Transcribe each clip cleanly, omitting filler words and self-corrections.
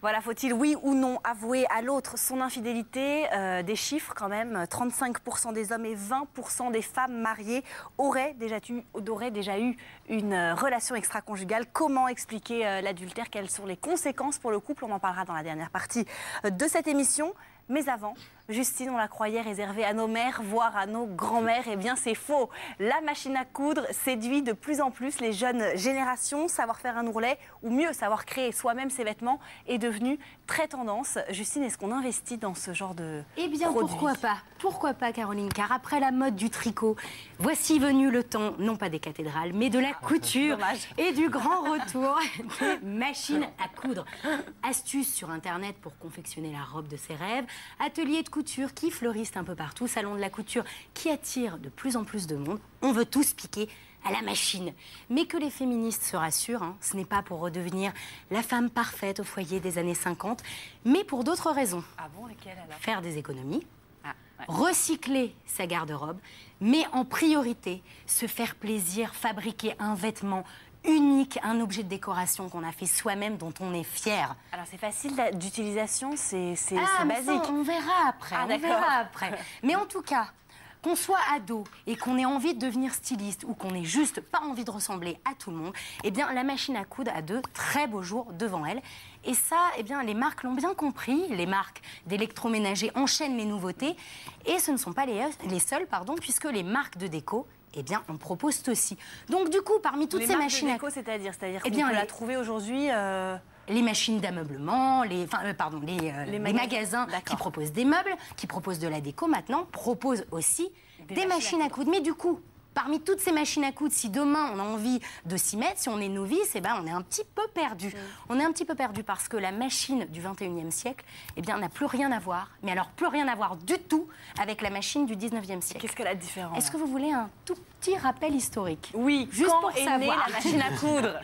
Voilà, faut-il, oui ou non, avouer à l'autre son infidélité? Des chiffres quand même, 35% des hommes et 20% des femmes mariées auraient déjà eu une relation extra-conjugale. Comment expliquer l'adultère? Quelles sont les conséquences pour le couple? On en parlera dans la dernière partie de cette émission. Mais avant, Justine, on la croyait réservée à nos mères, voire à nos grands-mères. Eh bien, c'est faux. La machine à coudre séduit de plus en plus les jeunes générations. Savoir faire un ourlet, ou mieux, savoir créer soi-même ses vêtements, est devenu très tendance. Justine, est-ce qu'on investit dans ce genre de Eh bien, produit? pourquoi pas? Pourquoi pas, Caroline? Car après la mode du tricot, voici venu le temps, non pas des cathédrales, mais de la couture et du grand retour des machines à coudre. Astuces sur Internet pour confectionner la robe de ses rêves, ateliers de couture qui fleurissent un peu partout, salon de la couture qui attire de plus en plus de monde. On veut tous piquer à la machine. Mais que les féministes se rassurent, hein, ce n'est pas pour redevenir la femme parfaite au foyer des années 50, mais pour d'autres raisons. Ah bon, lesquelles alors? Faire des économies, ouais. recycler sa garde-robe, mais en priorité, se faire plaisir, fabriquer un vêtement unique, un objet de décoration qu'on a fait soi-même, dont on est fier. Alors c'est facile d'utilisation, c'est mais basique. ça, on verra après, Ah, on d'accord. verra après. Mais en tout cas, qu'on soit ado et qu'on ait envie de devenir styliste ou qu'on ait juste pas envie de ressembler à tout le monde, eh bien la machine à coudre a de très beaux jours devant elle. Et ça, eh bien les marques l'ont bien compris. Les marques d'électroménager enchaînent les nouveautés. Et ce ne sont pas les seules, puisque les marques de déco, eh bien, on propose aussi. Donc du coup, parmi toutes ces machines à déco, c'est-à-dire eh bien, qu'on peut la trouver aujourd'hui. Les machines d'ameublement, les magasins qui proposent des meubles, qui proposent de la déco maintenant, proposent aussi des machines à coudre. Mais du coup, parmi toutes ces machines à coudre, si demain on a envie de s'y mettre, si on est novice, eh ben, on est un petit peu perdu. On est un petit peu perdu parce que la machine du 21e siècle, eh bien, n'a plus rien à voir, mais alors plus rien à voir du tout avec la machine du 19e siècle. Qu'est-ce qu'elle a de différent? Est-ce que vous voulez un tout petit rappel historique? Oui, juste quand pour est savoir. née la machine à coudre?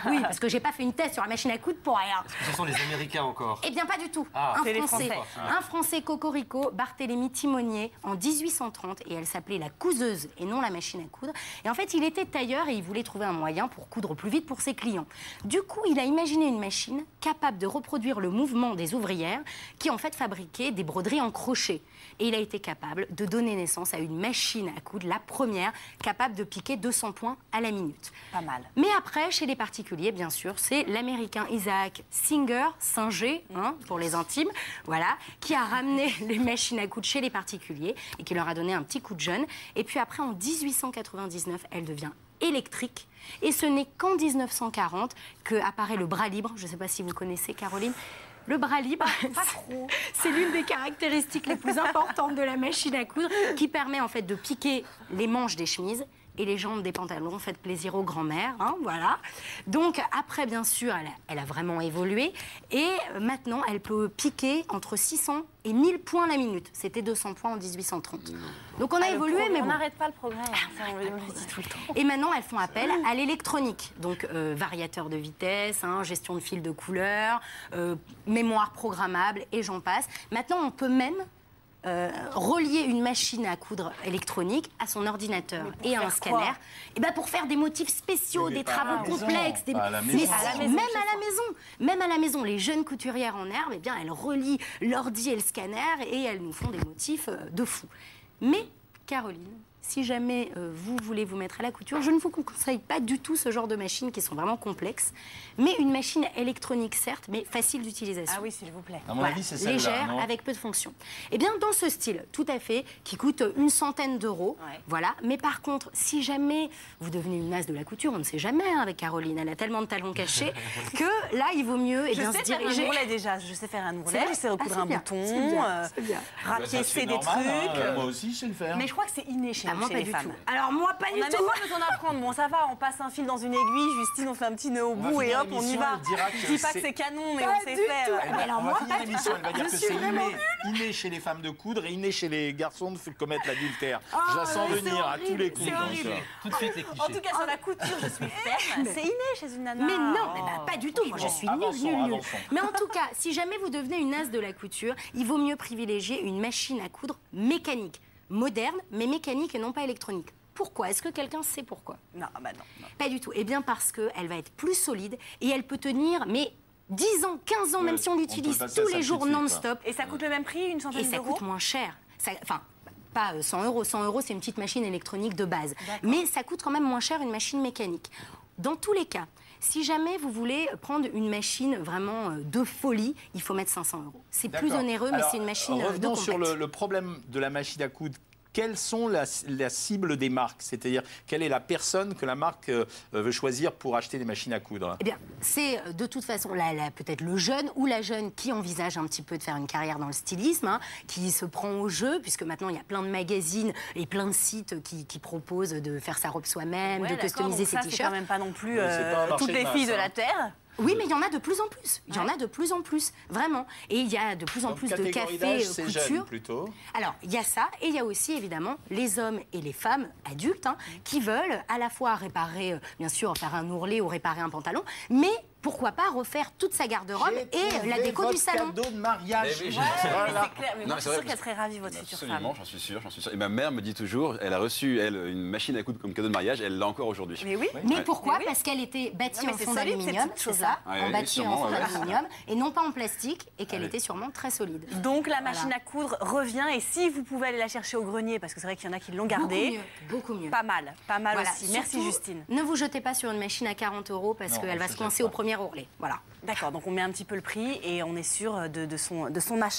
Oui, parce que j'ai pas fait une thèse sur la machine à coudre pour rien. Est-ce que ce sont les Américains encore? Eh bien, pas du tout. Ah, c'est les Français. Un Français cocorico, Barthélemy Timonier, en 1830, et elle s'appelait la couseuse et non la machine à coudre. Et en fait, il était tailleur et il voulait trouver un moyen pour coudre plus vite pour ses clients. Du coup, il a imaginé une machine capable de reproduire le mouvement des ouvrières qui, en fait, fabriquaient des broderies en crochet. Et il a été capable de donner naissance à une machine à coudre, la première, capable de piquer 200 points à la minute. Pas mal. Mais après, chez les particuliers, bien sûr, c'est l'Américain Isaac Singer, pour les intimes, voilà, qui a ramené les machines à coudre chez les particuliers et qui leur a donné un petit coup de jeune. Et puis après, en 1899, elle devient électrique. Et ce n'est qu'en 1940 qu'apparaît le bras libre. Je ne sais pas si vous connaissez, Caroline. Le bras libre, c'est l'une des caractéristiques les plus importantes de la machine à coudre qui permet en fait de piquer les manches des chemises et les jambes des pantalons. Faites plaisir aux grands-mères, voilà. Donc après, bien sûr, elle a vraiment évolué et maintenant, elle peut piquer entre 600 et 1000 points la minute. C'était 200 points en 1830. Donc on a évolué, mais on bon. n'arrête pas le progrès. Ça, on le dit tout le temps. Et maintenant, elles font appel à l'électronique. Donc, variateur de vitesse, gestion de fil de couleur, mémoire programmable, et j'en passe. Maintenant, on peut même relier une machine à coudre électronique à son ordinateur et à un scanner, et ben pour faire des motifs spéciaux, des travaux complexes, à la maison. Même à la maison, les jeunes couturières en herbe, eh bien elles relient l'ordi et le scanner et elles nous font des motifs de fou. Mais Caroline, si jamais vous voulez vous mettre à la couture, je ne vous conseille pas du tout ce genre de machines qui sont vraiment complexes, mais une machine électronique certes, mais facile d'utilisation. Ah oui, s'il vous plaît. À mon avis, c'est celle-là, légère, non? avec peu de fonctions. Eh bien, dans ce style, tout à fait, qui coûte une centaine d'euros, voilà. Mais par contre, si jamais vous devenez une as de la couture, on ne sait jamais avec Caroline, elle a tellement de talons cachés que là, il vaut mieux Je sais se diriger. faire un ourlet déjà, je sais faire un ourlet, je sais recoudre un bouton, rapiécer des trucs. Moi aussi, je sais le faire. Mais je crois que c'est inné chez moi, pas les du femmes. tout. Alors moi, pas On du n'a même tout. pas besoin d'apprendre. Bon, ça va, on passe un fil dans une aiguille, Justine, on fait un petit nœud au bout et hop, on y va. Je dis pas que c'est canon, mais on sait faire. Alors On moi, va finir pas du l'émission, tout. elle va dire Je que suis c'est vraiment inné chez les femmes de coudre et inné chez les garçons de commettre l'adultère. Je la sens mais venir c'est à tous les coups. c'est horrible. Tout de suite les clichés. En tout cas, sur la couture, je suis ferme. C'est inné chez une nana. Mais non, pas du tout. Moi, je suis nulle, nulle. Avançons. Mais en tout cas, si jamais vous devenez une as de la couture, il vaut mieux privilégier une machine à coudre mécanique, moderne, mais mécanique et non pas électronique. Pourquoi? Est-ce que quelqu'un sait pourquoi? Non, bah non. Pas du tout. Eh bien parce qu'elle va être plus solide et elle peut tenir, mais 10 ans, 15 ans, même si on on l'utilise peut passer à tous ça les tout jours de suite, non-stop. Et ça coûte le même prix, une Et centaine ça d'euros? coûte moins cher. Enfin, pas 100 euros. 100 euros, c'est une petite machine électronique de base. Mais ça coûte quand même moins cher une machine mécanique. Dans tous les cas, si jamais vous voulez prendre une machine vraiment de folie, il faut mettre 500 euros. C'est plus D'accord. onéreux, mais Alors, c'est une machine de revenons compact. sur le problème de la machine à coudre. Quelles sont la cible des marques? C'est-à-dire, quelle est la personne que la marque veut choisir pour acheter des machines à coudre? Eh bien, c'est de toute façon peut-être le jeune ou la jeune qui envisage un petit peu de faire une carrière dans le stylisme, hein, qui se prend au jeu, puisque maintenant il y a plein de magazines et plein de sites qui proposent de faire sa robe soi-même, Ouais, de d'accord, customiser donc ses ça, c'est quand t-shirts. même pas non plus Oui, c'est pas un marché toutes de les masse, filles de hein. la Terre. Oui, mais il y en a de plus en plus. Il y en a de plus en plus, vraiment. Et il y a de plus en Donc, plus de catégorie cafés d'âge, c'est jeune couture. plutôt. Alors, il y a ça, et il y a aussi, évidemment, les hommes et les femmes adultes hein, qui veulent à la fois réparer, bien sûr, faire un ourlet ou réparer un pantalon, mais pourquoi pas refaire toute sa garde-robe et la déco du salon. Cadeau de mariage. Mais oui, Ouais, Voilà. mais c'est clair. Mais Non, moi, mais je c'est suis sûre vrai, qu'elle serait ravie, votre future Absolument, femme. j'en suis sûr, j'en suis sûr. Et ma mère me dit toujours, elle a reçu, elle, une machine à coudre comme cadeau de mariage, elle l'a encore aujourd'hui. Mais oui. Mais pourquoi Mais oui. Parce qu'elle était bâtie Non, mais en c'est fond solide, ces d'aluminium, petites c'est choses-là. ça, Ouais, en oui, bâtie en sûrement, fond ouais. d'aluminium, et non pas en plastique, et qu'elle Allez. était sûrement très solide. Donc la machine à coudre revient, et si vous pouvez aller la chercher au grenier, parce que c'est vrai qu'il y en a qui l'ont gardée, Beaucoup mieux. pas mal Voilà. aussi. Merci Surtout, Justine. Ne vous jetez pas sur une machine à 40 euros parce Non, qu'elle va je se jette coincer pas. au premier ourlet. Voilà. D'accord, donc on met un petit peu le prix et on est sûr de son achat.